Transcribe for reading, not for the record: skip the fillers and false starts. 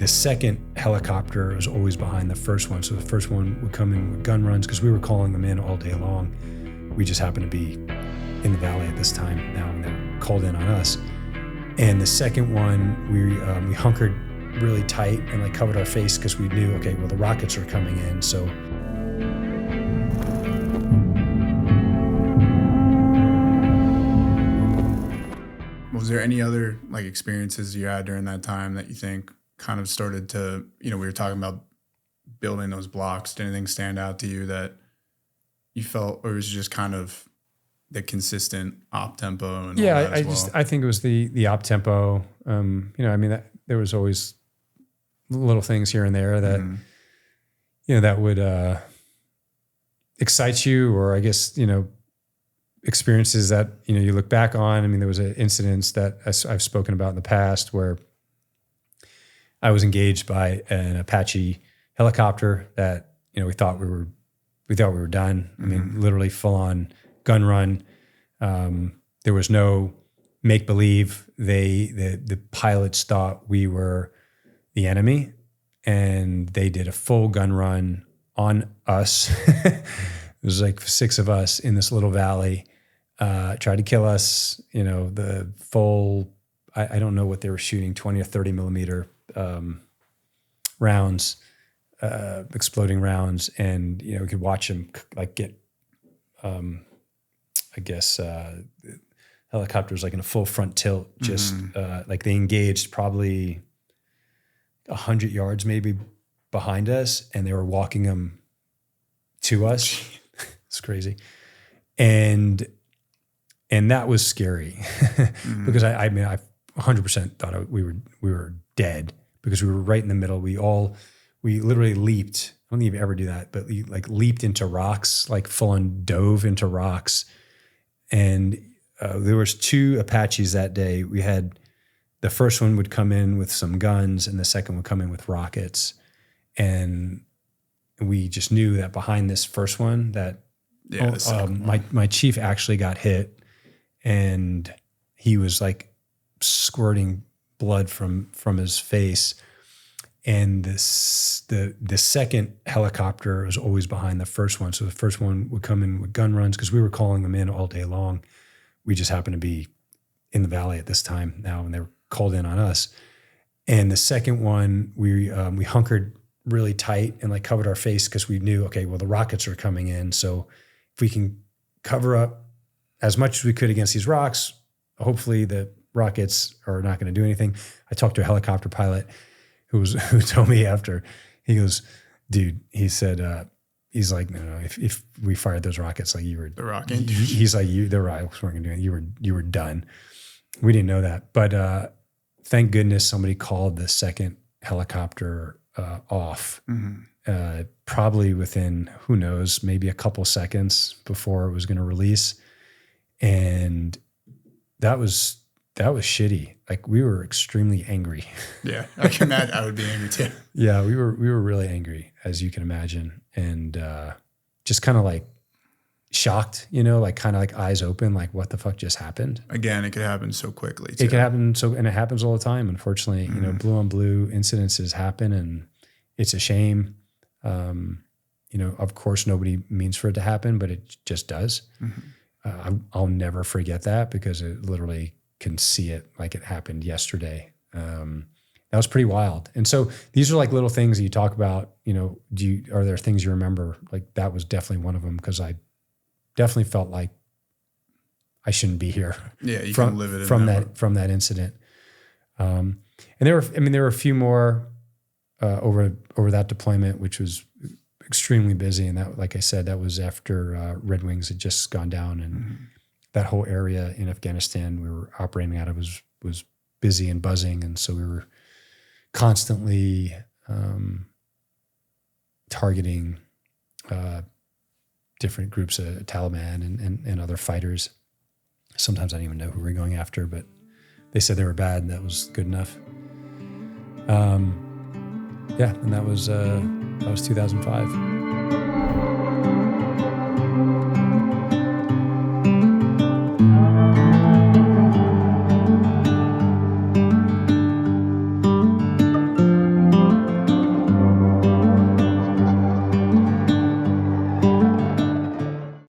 the second helicopter was always behind the first one. So the first one would come in with gun runs because we were calling them in all day long. We just happened to be in the valley at this time now, and they called in on us. And the second one, we hunkered really tight and like covered our face because we knew, okay, well, the rockets are coming in. So was there any other like experiences you had during that time that you think kind of started to, we were talking about building those blocks. Did anything stand out to you that you felt, or was it just kind of the consistent op tempo? And yeah, all that I think it was the op tempo. There was always little things here and there that, that would excite you, or I guess, experiences that, you look back on. I mean, there was an incident that I've spoken about in the past where I was engaged by an Apache helicopter that, we thought we were done. I mean, literally full on gun run. There was no make believe. The pilots thought we were the enemy, and they did a full gun run on us. It was like 6 of us in this little valley, tried to kill us, the full, I don't know what they were shooting, 20 or 30 millimeter rounds, exploding rounds. And, we could watch them like get, helicopters like in a full front tilt, just like they engaged probably 100 yards maybe behind us, and they were walking them to us. It's crazy. And that was scary because I 100% thought we were dead because we were right in the middle. We literally leaped. I don't think you ever do that, but we like leaped into rocks, like full on dove into rocks. And there was 2 Apaches that day. We had the first one would come in with some guns, and the second would come in with rockets. And we just knew that behind this first one that my chief actually got hit, and he was like squirting blood from his face. And the second helicopter was always behind the first one. So the first one would come in with gun runs because we were calling them in all day long. We just happened to be in the valley at this time now, and they were called in on us. And the second one, we hunkered really tight and like covered our face because we knew, okay, well, the rockets are coming in. So if we can cover up as much as we could against these rocks, hopefully the rockets are not going to do anything. I talked to a helicopter pilot who told me after, he goes, dude, he said, he's like, no, if we fired those rockets, like you were, the rocket. He's like, the rockets weren't going to do it. You were done. We didn't know that, but thank goodness somebody called the second helicopter off. Probably within, who knows, maybe a couple seconds before it was going to release, and that was shitty. Like we were extremely angry. Yeah, I can imagine. I would be angry too. Yeah, we were really angry, as you can imagine, and just kind of like shocked, like kind of like eyes open, like what the fuck just happened. Again, it could happen so quickly too. It could happen and it happens all the time. Unfortunately, blue on blue incidences happen, and it's a shame. Of course, nobody means for it to happen, but it just does. I'll never forget that because it literally can see it like it happened yesterday. That was pretty wild. And so these are like little things that you talk about, are there things you remember? Like that was definitely one of them, because I definitely felt like I shouldn't be here. Yeah, you can live it from that incident. And there were a few more over that deployment, which was extremely busy. And that, like I said, that was after Red Wings had just gone down, and that whole area in Afghanistan we were operating out of was busy and buzzing. And so we were constantly targeting different groups of Taliban and other fighters. Sometimes I didn't even know who we were going after, but they said they were bad, and that was good enough. And that was 2005.